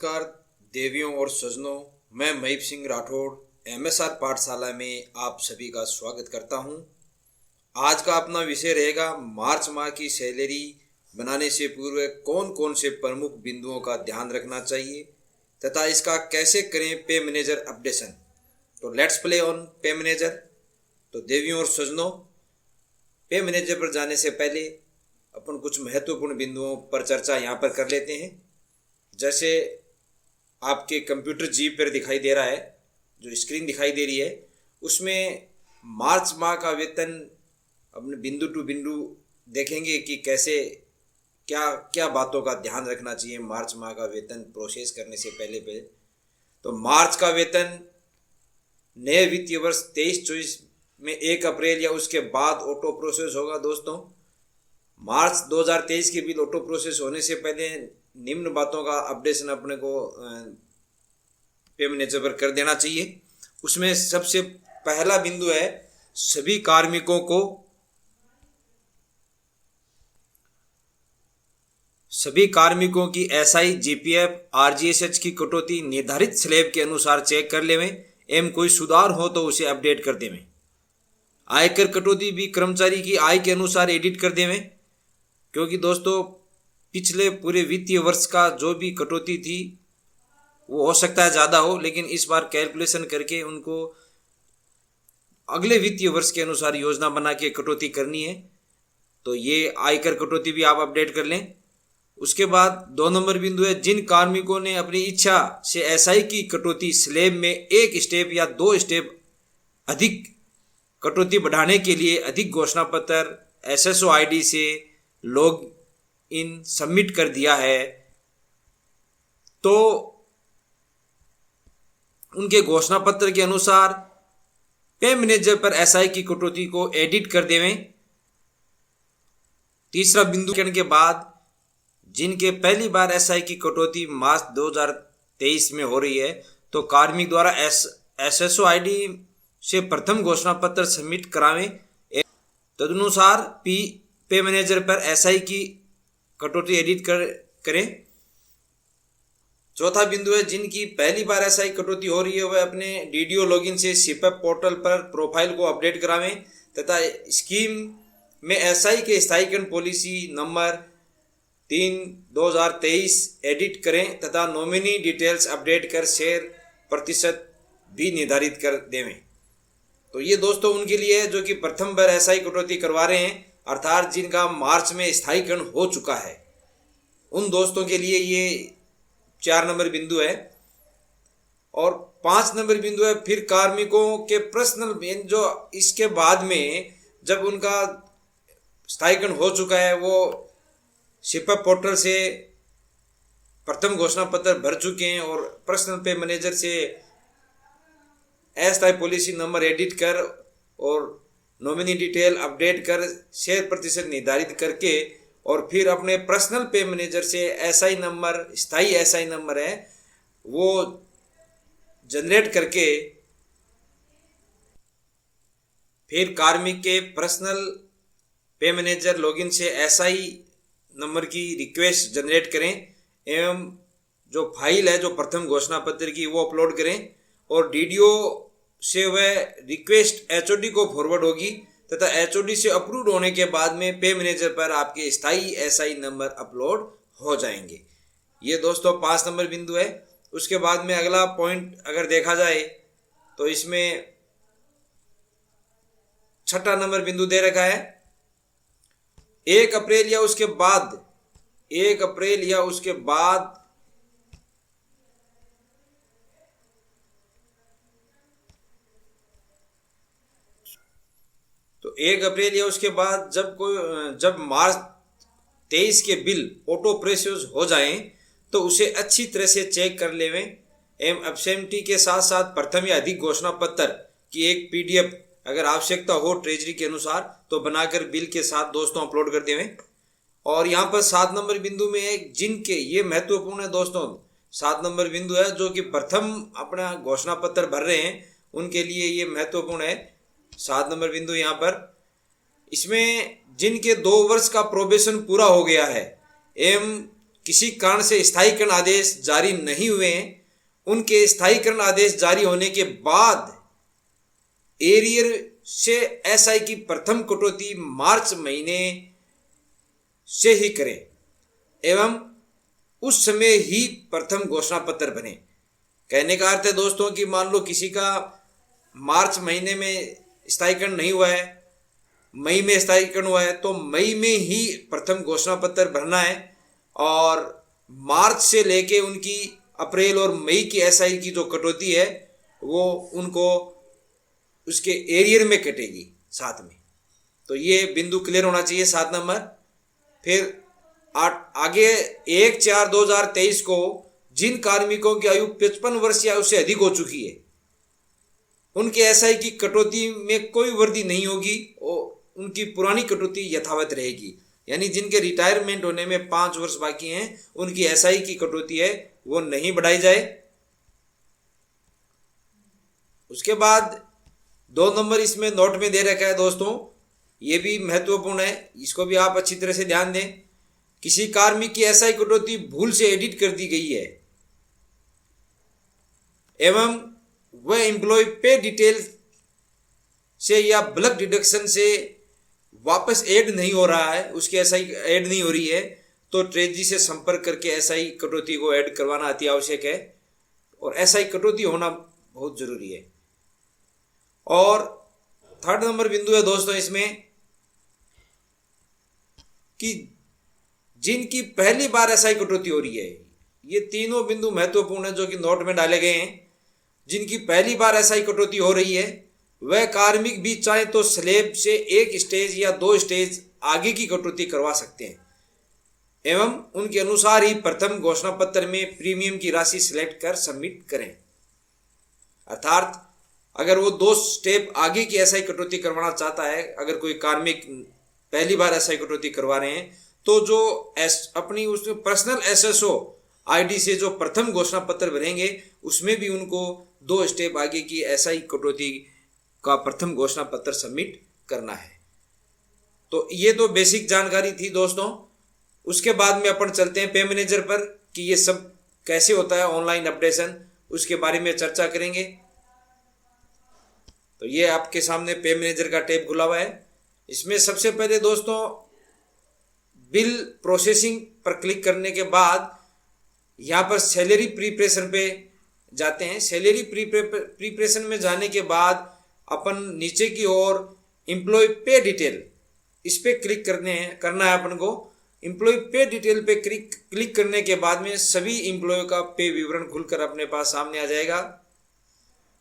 नमस्कार देवियों और सजनों, मैं महीप सिंह राठौड़ एमएसआर पाठशाला में आप सभी का स्वागत करता हूं। आज का अपना विषय रहेगा मार्च माह की सैलरी बनाने से पूर्व कौन कौन से प्रमुख बिंदुओं का ध्यान रखना चाहिए तथा इसका कैसे करें पे मैनेजर अपडेशन। तो लेट्स प्ले ऑन पे मैनेजर। तो देवियों और सजनों, पे मैनेजर पर जाने से पहले अपन कुछ महत्वपूर्ण बिंदुओं पर चर्चा यहाँ पर कर लेते हैं। जैसे आपके कंप्यूटर जी पर दिखाई दे रहा है, जो स्क्रीन दिखाई दे रही है, उसमें मार्च माह का वेतन अपने बिंदु टू बिंदु देखेंगे कि कैसे क्या क्या बातों का ध्यान रखना चाहिए मार्च माह का वेतन प्रोसेस करने से पहले। तो मार्च का वेतन नए वित्तीय वर्ष 23-24 में 1 अप्रैल या उसके बाद ऑटो प्रोसेस होगा। दोस्तों, मार्च 2023 के बिल ऑटो प्रोसेस होने से पहले निम्न बातों का अपडेशन अपने को पे मैनेजर पर कर देना चाहिए। उसमें सबसे पहला बिंदु है सभी कार्मिकों की एसआई, जीपीएफ, आरजीएसएच की कटौती निर्धारित स्लैब के अनुसार चेक कर लेवें एवं कोई सुधार हो तो उसे अपडेट कर देवें। आयकर कटौती भी कर्मचारी की आय के अनुसार एडिट कर देवें, क्योंकि दोस्तों पिछले पूरे वित्तीय वर्ष का जो भी कटौती थी वो हो सकता है ज़्यादा हो, लेकिन इस बार कैलकुलेशन करके उनको अगले वित्तीय वर्ष के अनुसार योजना बना के कटौती करनी है। तो ये आयकर कटौती भी आप अपडेट कर लें। उसके बाद 2 नंबर बिंदु है जिन कार्मिकों ने अपनी इच्छा से एसआई की कटौती स्लैब में 1 स्टेप या 2 स्टेप अधिक कटौती बढ़ाने के लिए अधिक घोषणा पत्र एसएसओ आईडी से लॉग इन सबमिट कर दिया है, तो उनके घोषणा पत्र के अनुसार पे मैनेजर पर एसआई की कटौती को एडिट कर देवें। तीसरा बिंदु करने के बाद जिनके पहली बार एसआई की कटौती मार्च 2023 में हो रही है, तो कार्मिक द्वारा एसएसओ आईडी से प्रथम घोषणा पत्र सबमिट करावें। तदनुसार पे मैनेजर पर एसआई की कटौती एडिट करें। चौथा बिंदु है जिनकी पहली बार एसआई कटौती हो रही है वह अपने डीडीओ लॉगिन से सीपैप पोर्टल पर प्रोफाइल को अपडेट करावें तथा स्कीम में एसआई के स्थायीकरण पॉलिसी नंबर 3/2023 एडिट करें तथा नॉमिनी डिटेल्स अपडेट कर शेयर प्रतिशत भी निर्धारित कर देवें। तो ये दोस्तों उनके लिए है जो कि प्रथम बार एसआई कटौती करवा रहे हैं, अर्थात जिनका मार्च में स्थायीकरण हो चुका है, उन दोस्तों के लिए ये 4 नंबर बिंदु है। और 5 नंबर बिंदु है फिर कार्मिकों के पर्सनल, जो इसके बाद में जब उनका स्थायीकरण हो चुका है, वो शिपा पोर्टल से प्रथम घोषणा पत्र भर चुके हैं और पर्सनल पे मैनेजर से अस्थायी पॉलिसी नंबर एडिट कर और नॉमिनी डिटेल अपडेट कर शेयर प्रतिशत निर्धारित करके और फिर अपने पर्सनल पे मैनेजर से एसआई नंबर, स्थायी एसआई नंबर है वो जनरेट करके फिर कार्मिक के पर्सनल पे मैनेजर लॉगिन से एसआई नंबर की रिक्वेस्ट जनरेट करें एवं जो फाइल है जो प्रथम घोषणा पत्र की वो अपलोड करें और डीडीओ से वह रिक्वेस्ट एचओडी को फॉरवर्ड होगी तथा एचओडी से अप्रूव होने के बाद में पे मैनेजर पर आपके स्थायी एसआई नंबर अपलोड हो जाएंगे। ये दोस्तों 5 नंबर बिंदु है। उसके बाद में अगला पॉइंट अगर देखा जाए तो इसमें 6ठा नंबर बिंदु दे रखा है 1 अप्रैल या उसके बाद तो 1 अप्रैल या उसके बाद जब मार्च 23 के बिल ऑटो प्रोसेस हो जाएं तो उसे अच्छी तरह से चेक कर लेवें एवं एब्सेंटी के साथ साथ प्रथम या अधिक घोषणा पत्र की एक पीडीएफ अगर आवश्यकता हो ट्रेजरी के अनुसार तो बनाकर बिल के साथ दोस्तों अपलोड कर देवें। और यहाँ पर 7 नंबर बिंदु में है जिनके, ये महत्वपूर्ण है दोस्तों, 7 नंबर बिंदु है जो कि प्रथम अपना घोषणा पत्र भर रहे हैं उनके लिए ये महत्वपूर्ण है। 7 नंबर बिंदु यहाँ पर इसमें जिनके 2 वर्ष का प्रोबेशन पूरा हो गया है एवं किसी कारण से स्थायीकरण आदेश जारी नहीं हुए हैं, उनके स्थायीकरण आदेश जारी होने के बाद एरियर से एसआई की प्रथम कटौती मार्च महीने से ही करें एवं उस समय ही प्रथम घोषणा पत्र बने। कहने का अर्थ है दोस्तों कि मान लो किसी का मार्च महीने में स्थायीकरण नहीं हुआ है, मई में स्थायीकरण हुआ है, तो मई में ही प्रथम घोषणा पत्र भरना है और मार्च से लेके उनकी अप्रैल और मई की एसआई की जो कटौती है वो उनको उसके एरियर में कटेगी साथ में। तो ये बिंदु क्लियर होना चाहिए 7 नंबर। फिर आगे 1/4/2023 को जिन कार्मिकों की आयु 55 वर्ष या उससे अधिक हो चुकी है उनके एसआई की कटौती में कोई वृद्धि नहीं होगी और उनकी पुरानी कटौती यथावत रहेगी। यानी जिनके रिटायरमेंट होने में 5 वर्ष बाकी हैं उनकी एसआई की कटौती है वो नहीं बढ़ाई जाए। उसके बाद 2 नंबर इसमें नोट में दे रखा है दोस्तों, ये भी महत्वपूर्ण है, इसको भी आप अच्छी तरह से ध्यान दें। किसी कार्मिक की एसआई कटौती भूल से एडिट कर दी गई है एवं वह एम्प्लॉय पे डिटेल से या ब्लड डिडक्शन से वापस ऐड नहीं हो रहा है, उसकी एसआई ऐड नहीं हो रही है, तो ट्रेजरी से संपर्क करके एसआई कटौती को ऐड करवाना अति आवश्यक है और एसआई कटौती होना बहुत जरूरी है। और 3rd नंबर बिंदु है दोस्तों इसमें कि जिनकी पहली बार एसआई कटौती हो रही है, ये तीनों बिंदु महत्वपूर्ण है जो कि नोट में डाले गए हैं। जिनकी पहली बार एसआई कटौती हो रही है वह कार्मिक भी चाहे तो स्लैब से 1 स्टेज या 2 स्टेज आगे की कटौती करवा सकते हैं एवं उनके अनुसार ही प्रथम घोषणा पत्र में प्रीमियम की राशि सिलेक्ट कर सबमिट करें। अर्थात अगर वो 2 स्टेप आगे की एसआई कटौती करवाना चाहता है, अगर कोई कार्मिक पहली बार एसआई कटौती करवा रहे हैं, तो जो अपनी उसमें पर्सनल एसएसओ आईडी से जो प्रथम घोषणा पत्र भरेंगे उसमें भी उनको 2 स्टेप आगे की एसआई कटौती का प्रथम घोषणा पत्र सबमिट करना है। तो ये तो बेसिक जानकारी थी दोस्तों। उसके बाद में अपन चलते हैं पे मैनेजर पर कि ये सब कैसे होता है ऑनलाइन अपडेशन, उसके बारे में चर्चा करेंगे। तो ये आपके सामने पे मैनेजर का टैब खुला हुआ है। इसमें सबसे पहले दोस्तों बिल प्रोसेसिंग पर क्लिक करने के बाद यहाँ पर सैलरी प्रीपरेशन पे जाते हैं। सैलरी प्रीपरेशन में जाने के बाद अपन नीचे की ओर एम्प्लॉय पे डिटेल इस पे क्लिक करना है अपन को। एम्प्लॉय पे डिटेल पे क्लिक करने के बाद में सभी एम्प्लॉय का पे विवरण खुलकर अपने पास सामने आ जाएगा।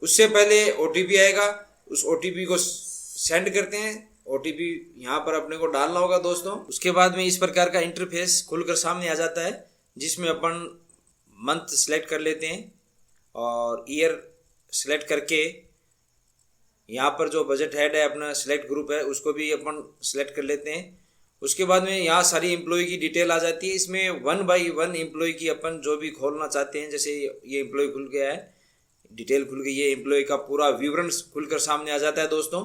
उससे पहले ओटीपी आएगा, उस ओटीपी को सेंड करते हैं। ओटीपी यहाँ पर अपने को डालना होगा दोस्तों। उसके बाद में इस प्रकार का इंटरफेस खुलकर सामने आ जाता है जिसमें अपन मंथ सेलेक्ट कर लेते हैं और ईयर सेलेक्ट करके यहाँ पर जो बजट हेड है अपना सिलेक्ट ग्रुप है उसको भी अपन सेलेक्ट कर लेते हैं। उसके बाद में यहाँ सारी एम्प्लॉय की डिटेल आ जाती है। इसमें 1 बाई 1 एम्प्लॉय की अपन जो भी खोलना चाहते हैं, जैसे ये एम्प्लॉय खुल गया है, डिटेल खुल गई है, एम्प्लॉय का पूरा विवरण खुलकर सामने आ जाता है दोस्तों।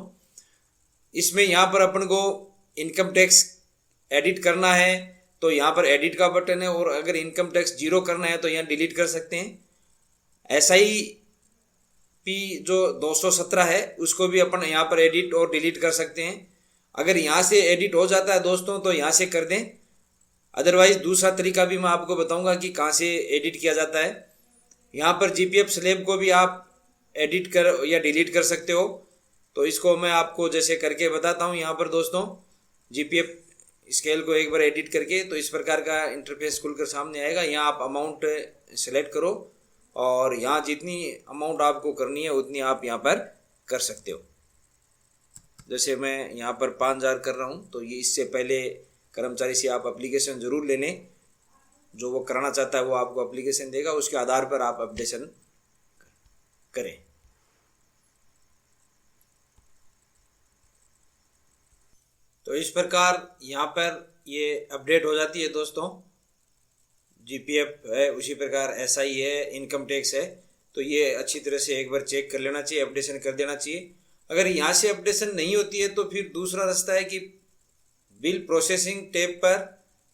इसमें यहाँ पर अपन को इनकम टैक्स एडिट करना है तो यहाँ पर एडिट का बटन है, और अगर इनकम टैक्स 0 करना है तो यहाँ डिलीट कर सकते हैं। SIP जो 217 है उसको भी अपन यहाँ पर एडिट और डिलीट कर सकते हैं। अगर यहाँ से एडिट हो जाता है दोस्तों तो यहाँ से कर दें, अदरवाइज दूसरा तरीका भी मैं आपको बताऊंगा कि कहाँ से एडिट किया जाता है। यहाँ पर GPF स्लैब को भी आप एडिट कर या डिलीट कर सकते हो, तो इसको मैं आपको जैसे करके बताता हूँ। यहाँ पर दोस्तों GPF स्केल को एक बार एडिट करके तो इस प्रकार का इंटरफेस खुलकर सामने आएगा। यहाँ आप अमाउंट सेलेक्ट करो और यहाँ जितनी अमाउंट आपको करनी है उतनी आप यहाँ पर कर सकते हो। जैसे मैं यहाँ पर 5000 कर रहा हूँ, तो ये इससे पहले कर्मचारी से आप एप्लीकेशन ज़रूर ले लें। जो वो कराना चाहता है वो आपको एप्लीकेशन देगा, उसके आधार पर आप अपडेशन करें। तो इस प्रकार यहाँ पर ये अपडेट हो जाती है दोस्तों। GPF है, उसी प्रकार SI है, इनकम टैक्स है, तो ये अच्छी तरह से एक बार चेक कर लेना चाहिए, अपडेशन कर देना चाहिए। अगर यहाँ से अपडेशन नहीं होती है तो फिर दूसरा रास्ता है कि बिल प्रोसेसिंग टैब पर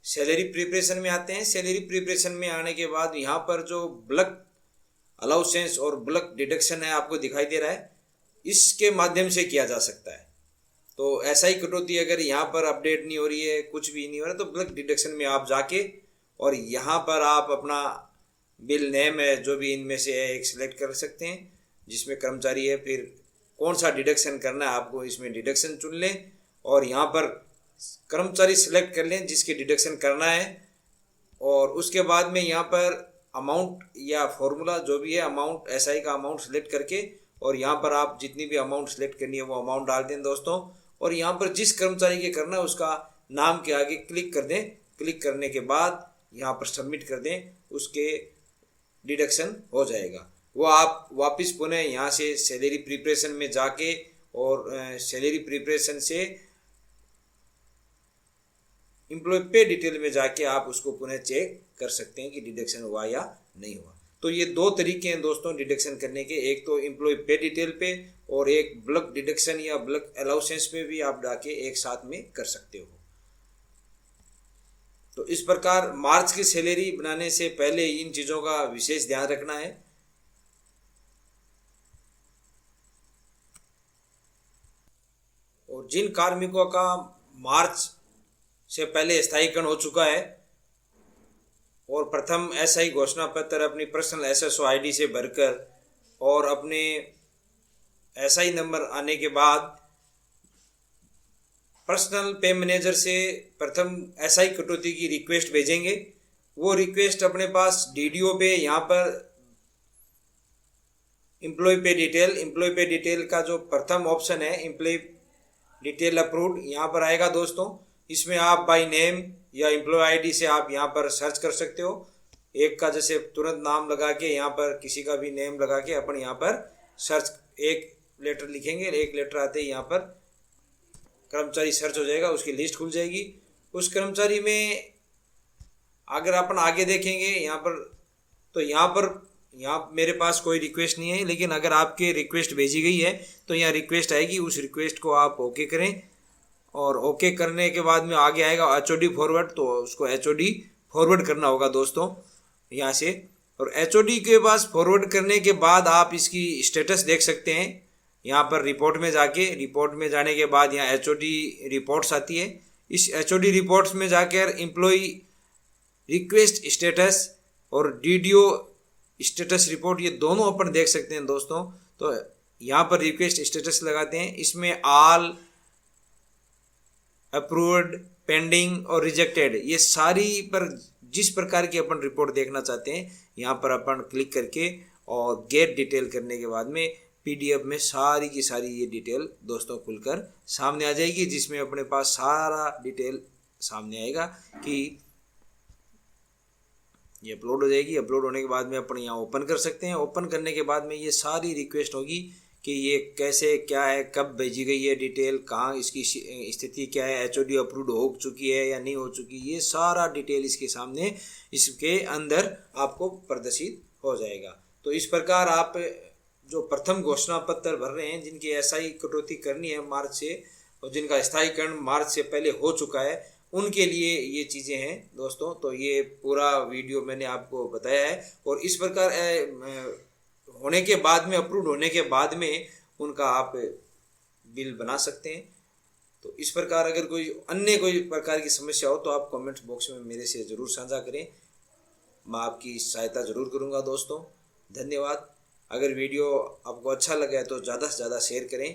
सैलरी प्रिपरेशन में आते हैं। सैलरी प्रिपरेशन में आने के बाद यहाँ पर जो ब्लॉक अलाउंसेंस और ब्लॉक डिडक्शन है आपको दिखाई दे रहा है, इसके माध्यम से किया जा सकता है। तो ऐसा ही कटौती अगर यहाँ पर अपडेट नहीं हो रही है, कुछ भी नहीं हो रहा है, तो ब्लॉक डिडक्शन में आप जाके और यहाँ पर आप अपना बिल नेम है जो भी इनमें से है एक सिलेक्ट कर सकते हैं, जिसमें कर्मचारी है, फिर कौन सा डिडक्शन करना है आपको इसमें डिडक्शन चुन लें और यहाँ पर कर्मचारी सिलेक्ट कर लें जिसकी डिडक्शन करना है। और उसके बाद में यहाँ पर अमाउंट या फॉर्मूला जो भी है अमाउंट एसआई का अमाउंट सेलेक्ट करके और यहाँ पर आप जितनी भी अमाउंट सेलेक्ट करनी है वो अमाउंट डाल दें दोस्तों। और यहाँ पर जिस कर्मचारी के करना है उसका नाम के आगे क्लिक कर दें। क्लिक करने के बाद यहाँ पर सबमिट कर दें, उसके डिडक्शन हो जाएगा। वो आप वापस पुनः यहाँ से सैलरी प्रिपरेशन में जाके और सैलरी प्रिपरेशन से एम्प्लॉय पे डिटेल में जाके आप उसको पुनः चेक कर सकते हैं कि डिडक्शन हुआ या नहीं हुआ। तो ये दो तरीके हैं दोस्तों डिडक्शन करने के, एक तो एम्प्लॉय पे डिटेल पे और एक ब्लॉक डिडक्शन या ब्लॉक अलाउंसेंस पे भी आप जाके एक साथ में कर सकते हो। तो इस प्रकार मार्च की सैलरी बनाने से पहले इन चीज़ों का विशेष ध्यान रखना है। और जिन कार्मिकों का मार्च से पहले स्थायीकरण हो चुका है और प्रथम एसआई घोषणा पत्र अपनी पर्सनल एसएसओ आईडी से भरकर और अपने एसआई नंबर आने के बाद पर्सनल पे मैनेजर से प्रथम एसआई कटौती की रिक्वेस्ट भेजेंगे। वो रिक्वेस्ट अपने पास डीडीओ पे यहाँ पर एम्प्लॉय पे डिटेल का जो प्रथम ऑप्शन है एम्प्लॉय डिटेल अप्रूव्ड यहाँ पर आएगा दोस्तों। इसमें आप बाय नेम या एम्प्लॉय आईडी से आप यहाँ पर सर्च कर सकते हो। एक का जैसे तुरंत नाम लगा के यहाँ पर किसी का भी नेम लगा के अपन यहाँ पर सर्च एक लेटर लिखेंगे, एक लेटर आते ही यहाँ पर कर्मचारी सर्च हो जाएगा, उसकी लिस्ट खुल जाएगी। उस कर्मचारी में अगर अपन आगे देखेंगे यहाँ पर तो यहाँ मेरे पास कोई रिक्वेस्ट नहीं है, लेकिन अगर आपके रिक्वेस्ट भेजी गई है तो यहाँ रिक्वेस्ट आएगी, उस रिक्वेस्ट को आप ओके करें और ओके करने के बाद में आगे आएगा एचओडी फॉरवर्ड, तो उसको एचओडी फॉरवर्ड करना होगा दोस्तों यहाँ से। और एचओडी के पास फॉरवर्ड करने के बाद आप इसकी स्टेटस देख सकते हैं यहाँ पर रिपोर्ट में जाके। रिपोर्ट में जाने के बाद यहाँ एचओडी रिपोर्ट्स आती है। इस एचओडी रिपोर्ट्स में जाकर एम्प्लॉय रिक्वेस्ट स्टेटस और डीडीओ स्टेटस रिपोर्ट ये दोनों अपन देख सकते हैं दोस्तों। तो यहाँ पर रिक्वेस्ट स्टेटस लगाते हैं, इसमें ऑल, अप्रूव्ड, पेंडिंग और रिजेक्टेड ये सारी पर जिस प्रकार की अपन रिपोर्ट देखना चाहते हैं यहाँ पर अपन क्लिक करके और गेट डिटेल करने के बाद में पीडीएफ में सारी की सारी ये डिटेल दोस्तों खुलकर सामने आ जाएगी, जिसमें अपने पास सारा डिटेल सामने आएगा कि ये अपलोड हो जाएगी। अपलोड होने के बाद में अपन यहाँ ओपन कर सकते हैं। ओपन करने के बाद में ये सारी रिक्वेस्ट होगी कि ये कैसे क्या है, कब भेजी गई है डिटेल, कहाँ इसकी स्थिति क्या है, एचओडी अप्रूव्ड हो चुकी है या नहीं हो चुकी, ये सारा डिटेल इसके सामने इसके अंदर आपको प्रदर्शित हो जाएगा। तो इस प्रकार आप जो प्रथम घोषणा पत्र भर रहे हैं, जिनकी एसआई कटौती करनी है मार्च से और जिनका स्थायीकरण मार्च से पहले हो चुका है, उनके लिए ये चीज़ें हैं दोस्तों। तो ये पूरा वीडियो मैंने आपको बताया है और इस प्रकार होने के बाद में, अप्रूव होने के बाद में उनका आप बिल बना सकते हैं। तो इस प्रकार अगर कोई अन्य कोई प्रकार की समस्या हो तो आप कमेंट बॉक्स में मेरे से ज़रूर साझा करें, मैं आपकी सहायता ज़रूर करूंगा दोस्तों। धन्यवाद। अगर वीडियो आपको अच्छा लगा है तो ज़्यादा से ज़्यादा शेयर करें